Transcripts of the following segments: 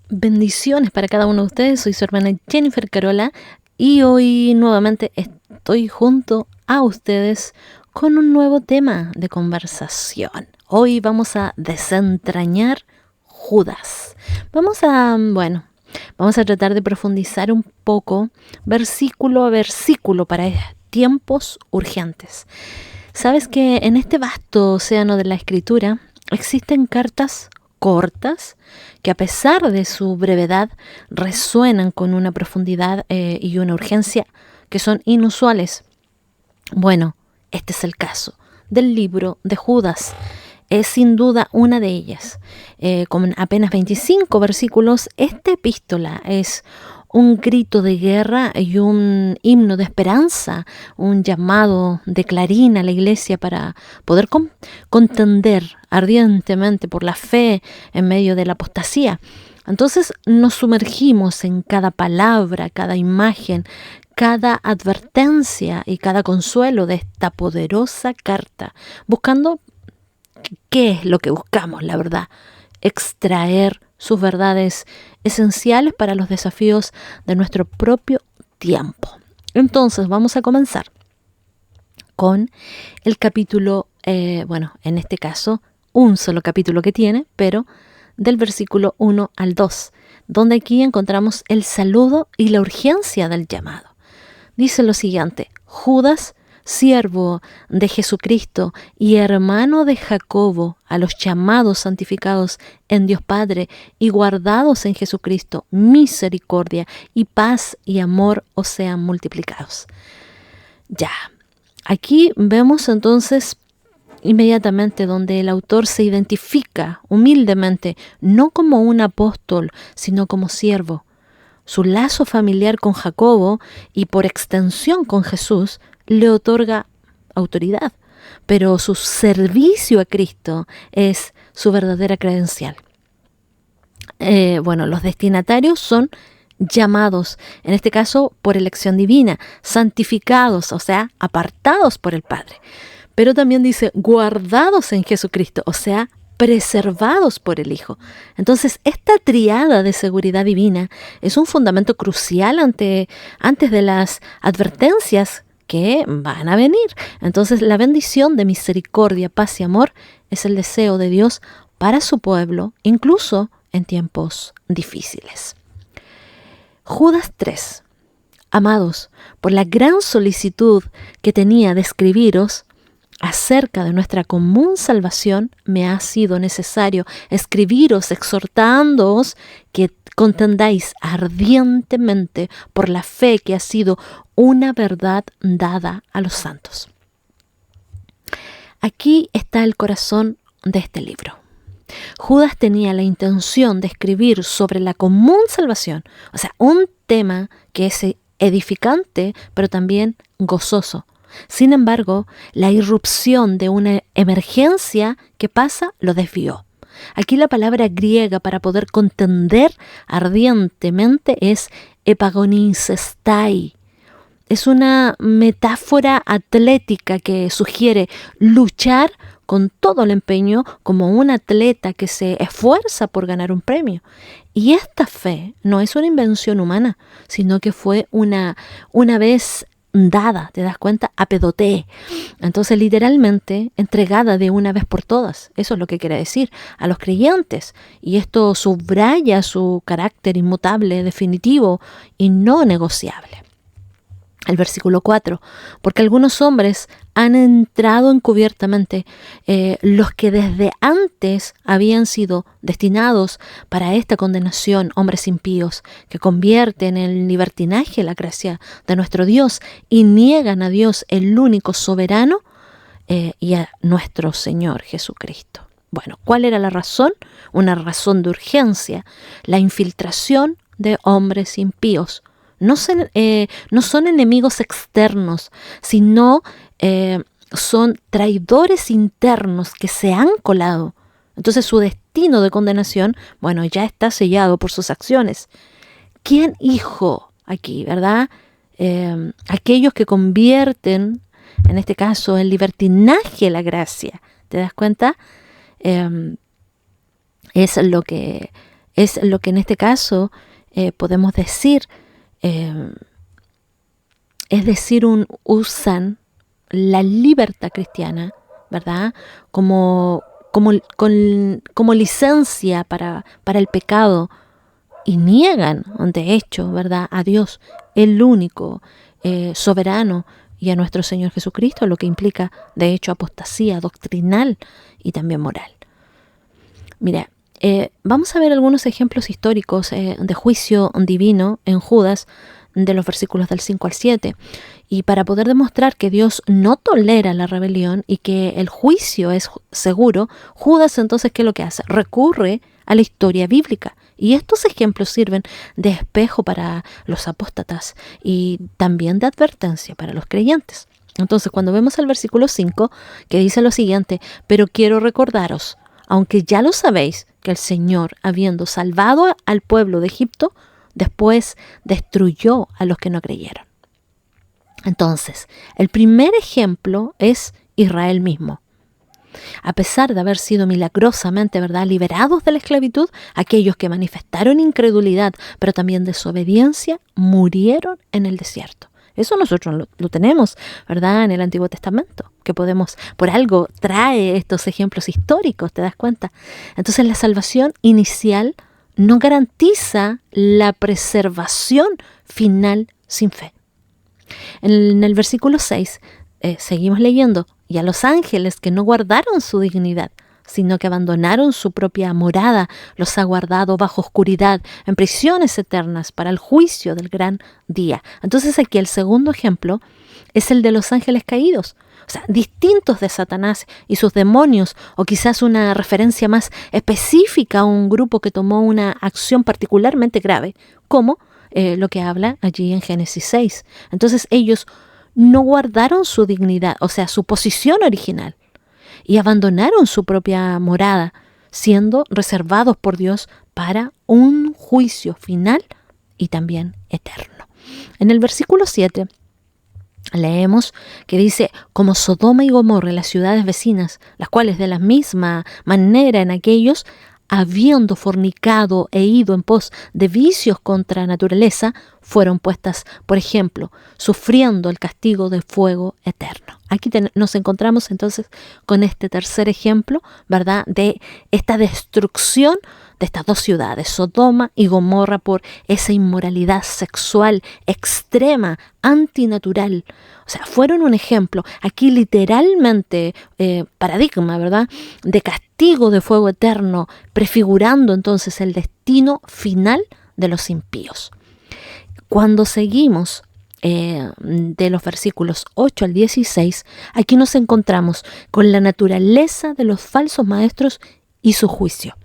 Bendiciones para cada uno de ustedes. Soy su hermana Jennifer Carola y hoy nuevamente estoy junto a ustedes con un nuevo tema de conversación. Hoy vamos a desentrañar Judas. Vamos a tratar de profundizar un poco versículo a versículo para tiempos urgentes. Sabes que en este vasto océano de la Escritura existen cartas cortas que, a pesar de su brevedad, resuenan con una profundidad y una urgencia que son inusuales. Bueno, este es el caso del libro de Judas. Es sin duda una de ellas. Con apenas 25 versículos, esta epístola es un grito de guerra y un himno de esperanza, un llamado de clarín a la iglesia para poder contender ardientemente por la fe en medio de la apostasía. Entonces nos sumergimos en cada palabra, cada imagen, cada advertencia y cada consuelo de esta poderosa carta, buscando qué es lo que buscamos, la verdad, extraer sus verdades esenciales para los desafíos de nuestro propio tiempo. Entonces vamos a comenzar con el capítulo, en este caso, un solo capítulo que tiene, pero del versículo 1 al 2, donde aquí encontramos el saludo y la urgencia del llamado. Dice lo siguiente: Judas, siervo de Jesucristo y hermano de Jacobo, a los llamados, santificados en Dios Padre y guardados en Jesucristo, misericordia y paz y amor os sean multiplicados. Ya, aquí vemos entonces inmediatamente donde el autor se identifica humildemente, no como un apóstol, sino como siervo. Su lazo familiar con Jacobo y por extensión con Jesús le otorga autoridad, pero su servicio a Cristo es su verdadera credencial. Los destinatarios son llamados, en este caso por elección divina, santificados, o sea, apartados por el Padre. Pero también dice guardados en Jesucristo, o sea, preservados por el Hijo. Entonces, esta triada de seguridad divina es un fundamento crucial antes de las advertencias que van a venir. Entonces, la bendición de misericordia, paz y amor es el deseo de Dios para su pueblo, incluso en tiempos difíciles. Judas 3. Amados, por la gran solicitud que tenía de escribiros acerca de nuestra común salvación, me ha sido necesario escribiros exhortándoos que contendáis ardientemente por la fe que ha sido una verdad dada a los santos. Aquí está el corazón de este libro. Judas tenía la intención de escribir sobre la común salvación, o sea, un tema que es edificante, pero también gozoso. Sin embargo, la irrupción de una emergencia que pasa lo desvió. Aquí la palabra griega para poder contender ardientemente es epagonisestai. Es una metáfora atlética que sugiere luchar con todo el empeño como un atleta que se esfuerza por ganar un premio. Y esta fe no es una invención humana, sino que fue una vez dada, ¿te das cuenta? Apedoté. Entonces, literalmente, entregada de una vez por todas. Eso es lo que quiere decir a los creyentes. Y esto subraya su carácter inmutable, definitivo y no negociable. El versículo 4, porque algunos hombres han entrado encubiertamente, los que desde antes habían sido destinados para esta condenación, hombres impíos, que convierten en libertinaje la gracia de nuestro Dios y niegan a Dios, el único soberano, y a nuestro Señor Jesucristo. Bueno, ¿cuál era la razón? Una razón de urgencia, la infiltración de hombres impíos. No son enemigos externos, sino son traidores internos que se han colado. Entonces su destino de condenación, ya está sellado por sus acciones. ¿Quién hijo aquí, verdad? Aquellos que convierten, en este caso, en libertinaje la gracia. ¿Te das cuenta? Es lo que Es lo que en este caso podemos decir, usan la libertad cristiana, ¿verdad? Como licencia para el pecado, y niegan, de hecho, ¿verdad?, a Dios, el único soberano, y a nuestro Señor Jesucristo, lo que implica, de hecho, apostasía doctrinal y también moral. Mira, vamos a ver algunos ejemplos históricos de juicio divino en Judas, de los versículos del 5 al 7. Y para poder demostrar que Dios no tolera la rebelión y que el juicio es seguro, Judas entonces, ¿qué es lo que hace? Recurre a la historia bíblica. Y estos ejemplos sirven de espejo para los apóstatas y también de advertencia para los creyentes. Entonces, cuando vemos el versículo 5, que dice lo siguiente: pero quiero recordaros, aunque ya lo sabéis, que el Señor, habiendo salvado al pueblo de Egipto, después destruyó a los que no creyeron. Entonces, el primer ejemplo es Israel mismo. A pesar de haber sido milagrosamente, ¿verdad?, liberados de la esclavitud, aquellos que manifestaron incredulidad, pero también desobediencia, murieron en el desierto. Eso nosotros lo tenemos, ¿verdad?, en el Antiguo Testamento, que podemos, por algo trae estos ejemplos históricos, ¿te das cuenta? Entonces, la salvación inicial no garantiza la preservación final sin fe. En el versículo 6 seguimos leyendo: y a los ángeles que no guardaron su dignidad, sino que abandonaron su propia morada, los ha guardado bajo oscuridad, en prisiones eternas, para el juicio del gran día. Entonces aquí el segundo ejemplo es el de los ángeles caídos, o sea, distintos de Satanás y sus demonios, o quizás una referencia más específica a un grupo que tomó una acción particularmente grave, como lo que habla allí en Génesis 6. Entonces ellos no guardaron su dignidad, o sea, su posición original, y abandonaron su propia morada, siendo reservados por Dios para un juicio final y también eterno. En el versículo 7 leemos que dice: como Sodoma y Gomorra, las ciudades vecinas, las cuales de la misma manera en aquellos, habiendo fornicado e ido en pos de vicios contra naturaleza, fueron puestas, por ejemplo, sufriendo el castigo de fuego eterno. Aquí nos encontramos entonces con este tercer ejemplo, ¿verdad?, de esta destrucción de estas dos ciudades, Sodoma y Gomorra, por esa inmoralidad sexual extrema, antinatural. O sea, fueron un ejemplo, aquí literalmente paradigma, ¿verdad?, de castigo de fuego eterno, prefigurando entonces el destino final de los impíos. Cuando seguimos de los versículos 8 al 16, aquí nos encontramos con la naturaleza de los falsos maestros y su juicio.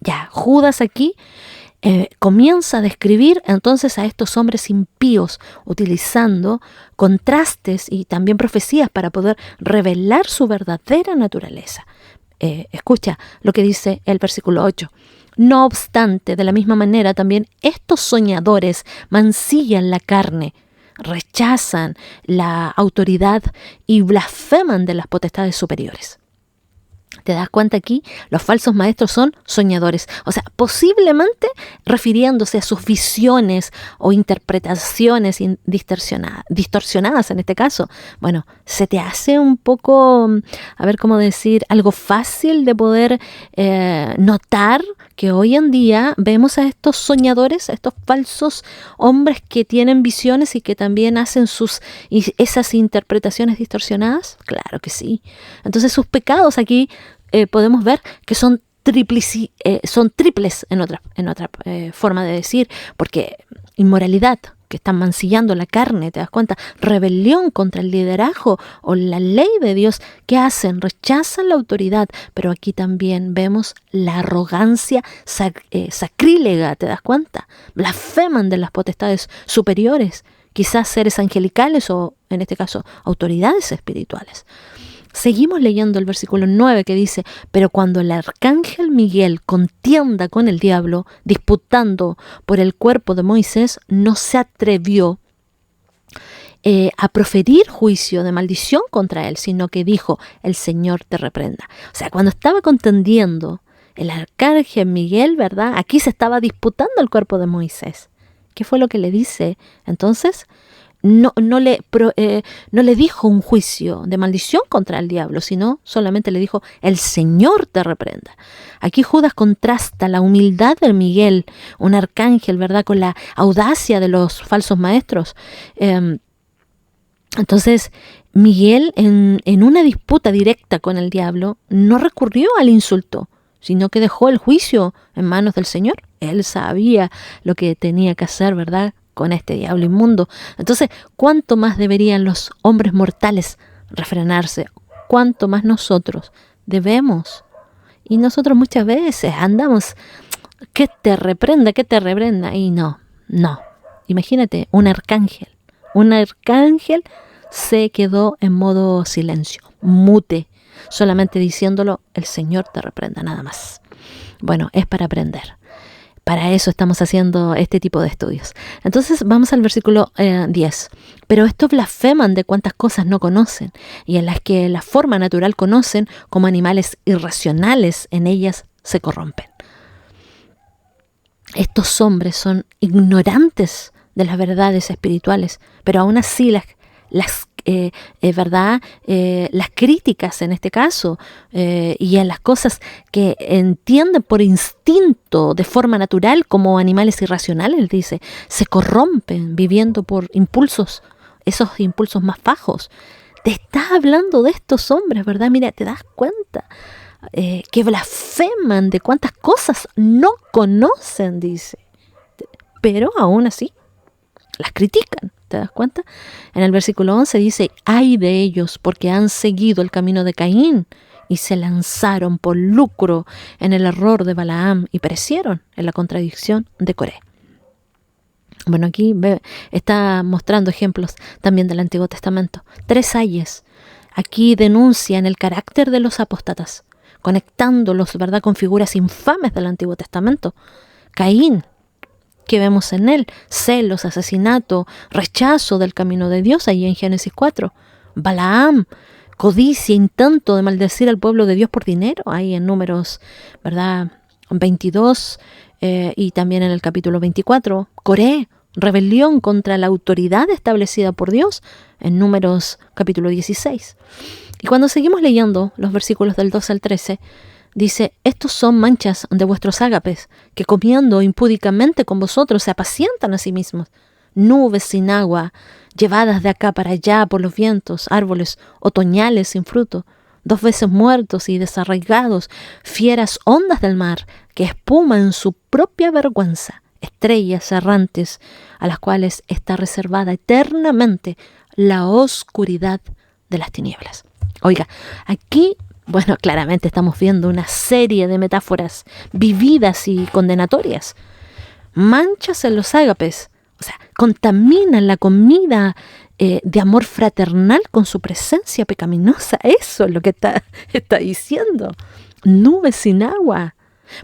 Ya, Judas aquí comienza a describir entonces a estos hombres impíos, utilizando contrastes y también profecías para poder revelar su verdadera naturaleza. Escucha lo que dice el versículo 8. No obstante, de la misma manera también estos soñadores mancillan la carne, rechazan la autoridad y blasfeman de las potestades superiores. ¿Te das cuenta aquí? Los falsos maestros son soñadores, o sea, posiblemente refiriéndose a sus visiones o interpretaciones distorsionadas en este caso. Bueno, se te hace un poco, a ver cómo decir, algo fácil de poder notar que hoy en día vemos a estos soñadores, a estos falsos hombres que tienen visiones y que también hacen esas interpretaciones distorsionadas. Claro que sí. Entonces sus pecados aquí podemos ver que son triples en otra forma de decir, porque inmoralidad, que están mancillando la carne, ¿te das cuenta? Rebelión contra el liderazgo o la ley de Dios, ¿qué hacen? Rechazan la autoridad, pero aquí también vemos la arrogancia sacrílega, ¿te das cuenta? Blasfeman de las potestades superiores, quizás seres angelicales o, en este caso, autoridades espirituales. Seguimos leyendo el versículo 9 que dice: pero cuando el arcángel Miguel contienda con el diablo, disputando por el cuerpo de Moisés, no se atrevió a proferir juicio de maldición contra él, sino que dijo: el Señor te reprenda. O sea, cuando estaba contendiendo el arcángel Miguel, ¿verdad? Aquí se estaba disputando el cuerpo de Moisés. ¿Qué fue lo que le dice? Entonces, no le dijo un juicio de maldición contra el diablo, sino solamente le dijo, el Señor te reprenda. Aquí Judas contrasta la humildad de Miguel, un arcángel, ¿verdad?, con la audacia de los falsos maestros. Entonces, Miguel, en una disputa directa con el diablo, no recurrió al insulto, sino que dejó el juicio en manos del Señor. Él sabía lo que tenía que hacer, ¿verdad?, con este diablo inmundo. Entonces, ¿cuánto más deberían los hombres mortales refrenarse? ¿Cuánto más nosotros debemos? Y nosotros muchas veces andamos, que te reprenda, y no. Imagínate, un arcángel se quedó en modo silencio, mute, solamente diciéndolo, el Señor te reprenda, nada más. Bueno, es para aprender. Para eso estamos haciendo este tipo de estudios. Entonces vamos al versículo 10. Pero estos blasfeman de cuantas cosas no conocen, y en las que la forma natural conocen, como animales irracionales, en ellas se corrompen. Estos hombres son ignorantes de las verdades espirituales, pero aún así las críticas en este caso y en las cosas que entienden por instinto de forma natural como animales irracionales, dice, se corrompen viviendo por impulsos, esos impulsos más bajos. Te está hablando de estos hombres, ¿verdad? Mira, te das cuenta que blasfeman de cuántas cosas no conocen, dice, pero aún así las critican. ¿Te das cuenta? En el versículo 11 dice, ay de ellos, porque han seguido el camino de Caín y se lanzaron por lucro en el error de Balaam y perecieron en la contradicción de Coré. Bueno, aquí está mostrando ejemplos también del Antiguo Testamento. 3 ayes. Aquí denuncian el carácter de los apóstatas, conectándolos, ¿verdad?, con figuras infames del Antiguo Testamento. Caín, que vemos en él, celos, asesinato, rechazo del camino de Dios, ahí en Génesis 4. Balaam, codicia, intento de maldecir al pueblo de Dios por dinero, ahí en Números, ¿verdad?, 22 y también en el capítulo 24. Coré, rebelión contra la autoridad establecida por Dios, en Números capítulo 16. Y cuando seguimos leyendo los versículos del 12 al 13, dice, estos son manchas de vuestros ágapes, que comiendo impúdicamente con vosotros se apacientan a sí mismos. Nubes sin agua, llevadas de acá para allá por los vientos, árboles otoñales sin fruto, 2 veces muertos y desarraigados, fieras ondas del mar, que espuman su propia vergüenza, estrellas errantes, a las cuales está reservada eternamente la oscuridad de las tinieblas. Oiga, aquí, bueno, claramente estamos viendo una serie de metáforas vividas y condenatorias. Manchas en los ágapes, o sea, contaminan la comida de amor fraternal con su presencia pecaminosa. Eso es lo que está diciendo. Nubes sin agua.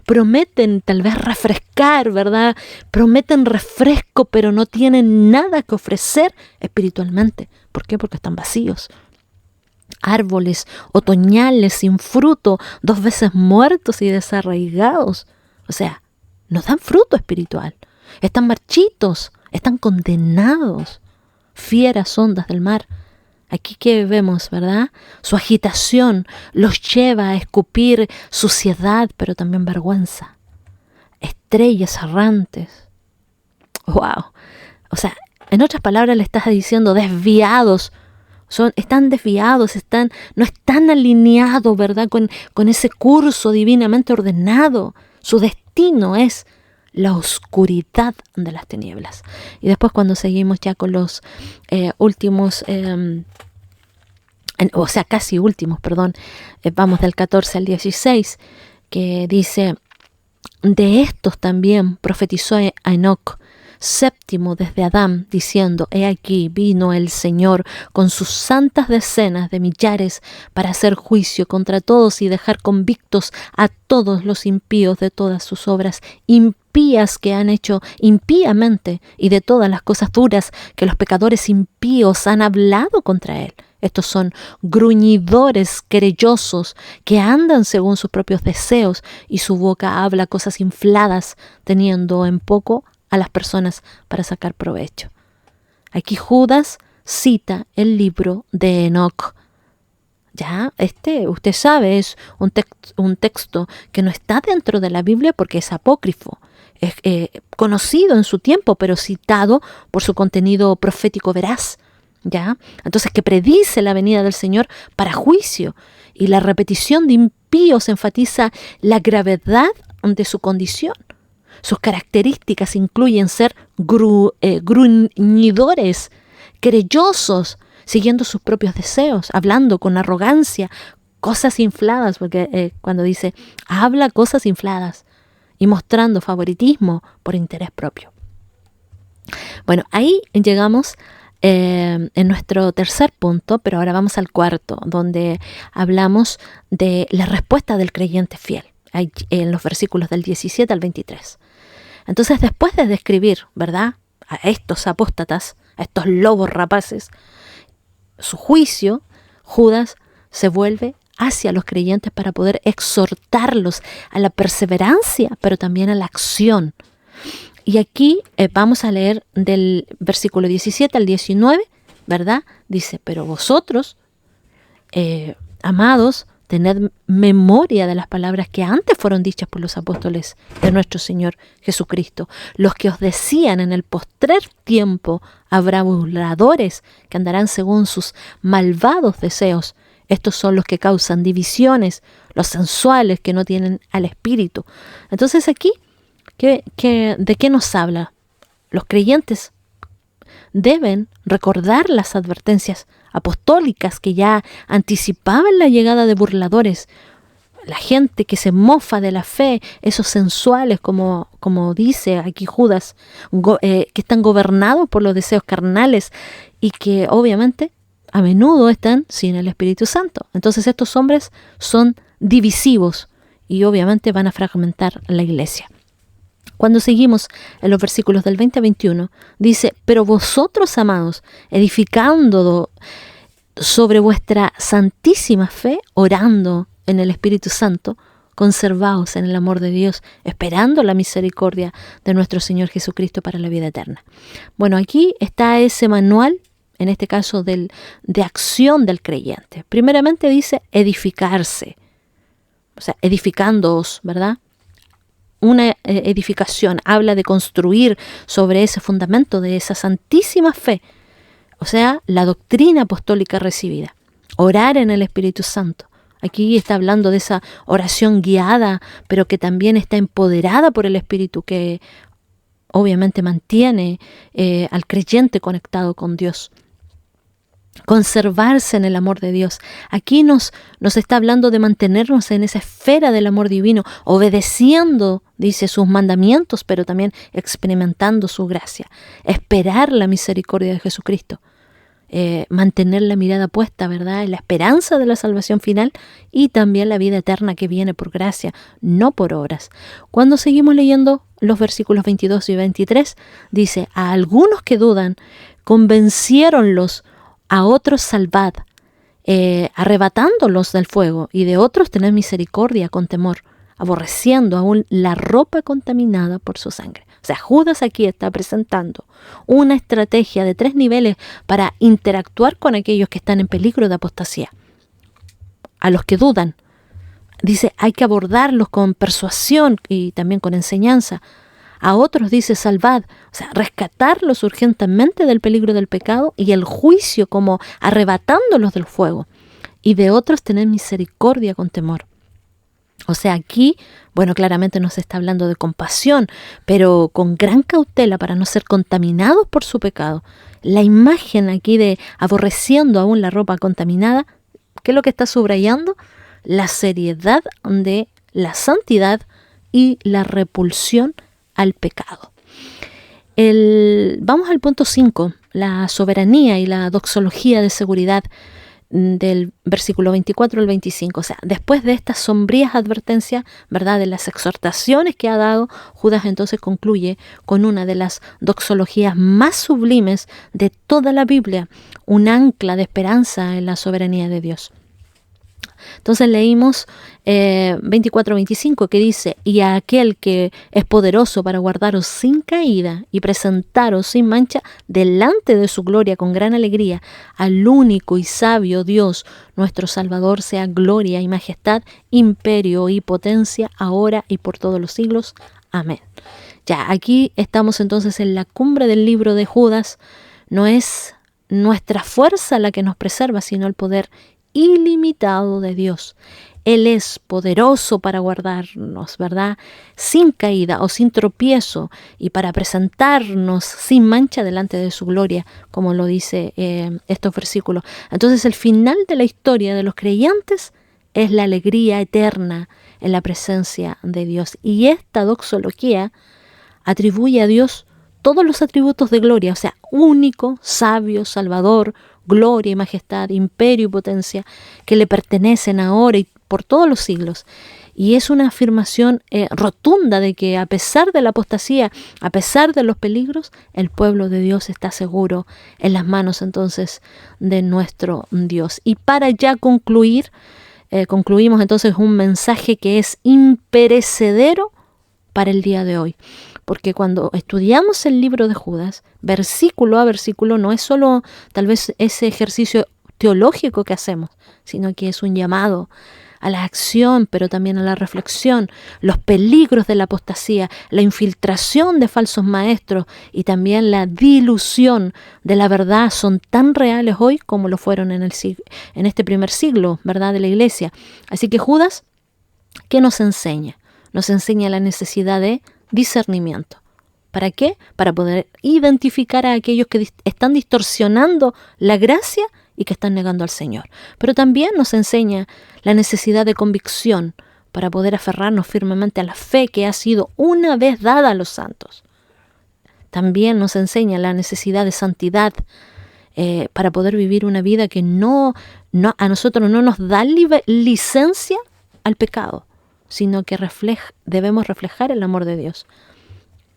Prometen tal vez refrescar, ¿verdad? Prometen refresco, pero no tienen nada que ofrecer espiritualmente. ¿Por qué? Porque están vacíos. Árboles otoñales sin fruto, 2 veces muertos y desarraigados. O sea, no dan fruto espiritual. Están marchitos, están condenados. Fieras ondas del mar. Aquí que vemos, ¿verdad? Su agitación los lleva a escupir suciedad, pero también vergüenza. Estrellas errantes. ¡Wow! O sea, en otras palabras le estás diciendo desviados. Están desviados, no están alineados, ¿verdad?, con ese curso divinamente ordenado. Su destino es la oscuridad de las tinieblas. Y después cuando seguimos ya con los últimos, casi últimos, vamos del 14 al 16, que dice, de estos también profetizó a Enoc, séptimo desde Adán, diciendo, he aquí vino el Señor con sus santas decenas de millares para hacer juicio contra todos y dejar convictos a todos los impíos de todas sus obras impías que han hecho impíamente y de todas las cosas duras que los pecadores impíos han hablado contra él. Estos son gruñidores querellosos que andan según sus propios deseos y su boca habla cosas infladas, teniendo en poco a las personas para sacar provecho. Aquí Judas cita el libro de Enoc. Ya, usted sabe, es un texto que no está dentro de la Biblia porque es apócrifo. Es conocido en su tiempo, pero citado por su contenido profético veraz. ¿Ya? Entonces, que predice la venida del Señor para juicio. Y la repetición de impíos enfatiza la gravedad de su condición. Sus características incluyen ser gruñidores, querellosos, siguiendo sus propios deseos, hablando con arrogancia, cosas infladas, porque cuando dice, habla cosas infladas, y mostrando favoritismo por interés propio. Bueno, ahí llegamos en nuestro tercer punto, pero ahora vamos al cuarto, donde hablamos de la respuesta del creyente fiel, en los versículos del 17 al 23. Entonces, después de describir, ¿verdad?, a estos apóstatas, a estos lobos rapaces, su juicio, Judas se vuelve hacia los creyentes para poder exhortarlos a la perseverancia, pero también a la acción. Y aquí vamos a leer del versículo 17 al 19, ¿verdad? Dice, pero vosotros, amados, tened memoria de las palabras que antes fueron dichas por los apóstoles de nuestro Señor Jesucristo, los que os decían en el postrer tiempo habrá burladores que andarán según sus malvados deseos. Estos son los que causan divisiones, los sensuales que no tienen al Espíritu. Entonces aquí, ¿de qué nos habla? Los creyentes deben recordar las advertencias apostólicas que ya anticipaban la llegada de burladores, la gente que se mofa de la fe, esos sensuales, como dice aquí Judas, que están gobernados por los deseos carnales y que obviamente a menudo están sin el Espíritu Santo. Entonces estos hombres son divisivos y obviamente van a fragmentar la iglesia. Cuando seguimos en los versículos del 20 a 21, dice, pero vosotros, amados, edificando sobre vuestra santísima fe, orando en el Espíritu Santo, conservaos en el amor de Dios, esperando la misericordia de nuestro Señor Jesucristo para la vida eterna. Bueno, aquí está ese manual, en este caso de acción del creyente. Primeramente dice edificarse, o sea, edificándoos, ¿verdad? Una edificación habla de construir sobre ese fundamento de esa santísima fe, o sea, la doctrina apostólica recibida. Orar en el Espíritu Santo. Aquí está hablando de esa oración guiada, pero que también está empoderada por el Espíritu, que obviamente mantiene al creyente conectado con Dios. Conservarse en el amor de Dios. Aquí nos está hablando de mantenernos en esa esfera del amor divino, obedeciendo, dice, sus mandamientos, pero también experimentando su gracia. Esperar la misericordia de Jesucristo. Mantener la mirada puesta, ¿verdad?, en la esperanza de la salvación final y también la vida eterna que viene por gracia, no por obras. Cuando seguimos leyendo los versículos 22 y 23, dice, a algunos que dudan, convenciéronlos, a otros salvad, arrebatándolos del fuego, y de otros tened misericordia con temor, aborreciendo aún la ropa contaminada por su sangre. O sea, Judas aquí está presentando una estrategia de 3 niveles para interactuar con aquellos que están en peligro de apostasía. A los que dudan, dice, hay que abordarlos con persuasión y también con enseñanza. A otros dice salvad, o sea, rescatarlos urgentemente del peligro del pecado y el juicio, como arrebatándolos del fuego. Y de otros tener misericordia con temor. O sea, aquí, bueno, claramente nos está hablando de compasión, pero con gran cautela para no ser contaminados por su pecado. La imagen aquí de aborreciendo aún la ropa contaminada, ¿qué es lo que está subrayando? La seriedad de la santidad y la repulsión al pecado. Vamos al punto 5, la soberanía y la doxología de seguridad. del versículo 24 al 25. O sea, después de estas sombrías advertencias, ¿verdad?, de las exhortaciones que ha dado, Judas entonces concluye con una de las doxologías más sublimes de toda la Biblia, un ancla de esperanza en la soberanía de Dios. Entonces leímos 24-25 que dice: y a aquel que es poderoso para guardaros sin caída y presentaros sin mancha delante de su gloria con gran alegría, al único y sabio Dios, nuestro Salvador, sea gloria y majestad, imperio y potencia, ahora y por todos los siglos. Amén. Ya, aquí estamos entonces en la cumbre del libro de Judas. No es nuestra fuerza la que nos preserva, sino el poder ilimitado de Dios. Él es poderoso para guardarnos, ¿verdad?, sin caída o sin tropiezo, y para presentarnos sin mancha delante de su gloria, como lo dice estos versículos. Entonces el final de la historia de los creyentes es la alegría eterna en la presencia de Dios. Y esta doxología atribuye a Dios todos los atributos de gloria, o sea, único, sabio, salvador, gloria y majestad, imperio y potencia, que le pertenecen ahora y por todos los siglos. Y es una afirmación rotunda de que a pesar de la apostasía, a pesar de los peligros, el pueblo de Dios está seguro en las manos entonces de nuestro Dios. Y para ya concluir, concluimos entonces un mensaje que es imperecedero para el día de hoy. Porque cuando estudiamos el libro de Judas, versículo a versículo, no es solo tal vez ese ejercicio teológico que hacemos, sino que es un llamado a la acción, pero también a la reflexión, los peligros de la apostasía, la infiltración de falsos maestros y también la dilución de la verdad son tan reales hoy como lo fueron en este primer siglo, ¿verdad?, de la iglesia. Así que Judas, ¿qué nos enseña? Nos enseña la necesidad de discernimiento. ¿Para qué? Para poder identificar a aquellos que están distorsionando la gracia y que están negando al Señor. Pero también nos enseña la necesidad de convicción para poder aferrarnos firmemente a la fe que ha sido una vez dada a los santos. También nos enseña la necesidad de santidad para poder vivir una vida que a nosotros no nos da licencia al pecado, sino que debemos reflejar el amor de Dios.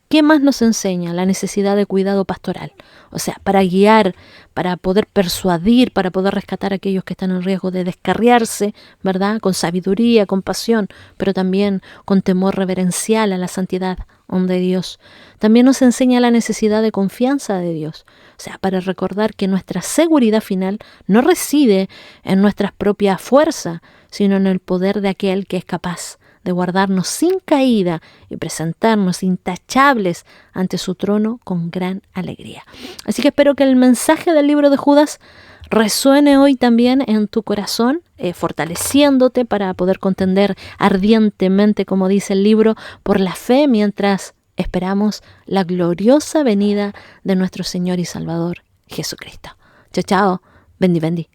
¿Qué más nos enseña? La necesidad de cuidado pastoral. O sea, para guiar, para poder persuadir, para poder rescatar a aquellos que están en riesgo de descarriarse, ¿verdad?, con sabiduría, con pasión, pero también con temor reverencial a la santidad de Dios. También nos enseña la necesidad de confianza de Dios. O sea, para recordar que nuestra seguridad final no reside en nuestras propias fuerzas, sino en el poder de aquel que es capaz de guardarnos sin caída y presentarnos intachables ante su trono con gran alegría. Así que espero que el mensaje del libro de Judas resuene hoy también en tu corazón, fortaleciéndote para poder contender ardientemente, como dice el libro, por la fe mientras esperamos la gloriosa venida de nuestro Señor y Salvador Jesucristo. Chao, chao. Bendi, bendi.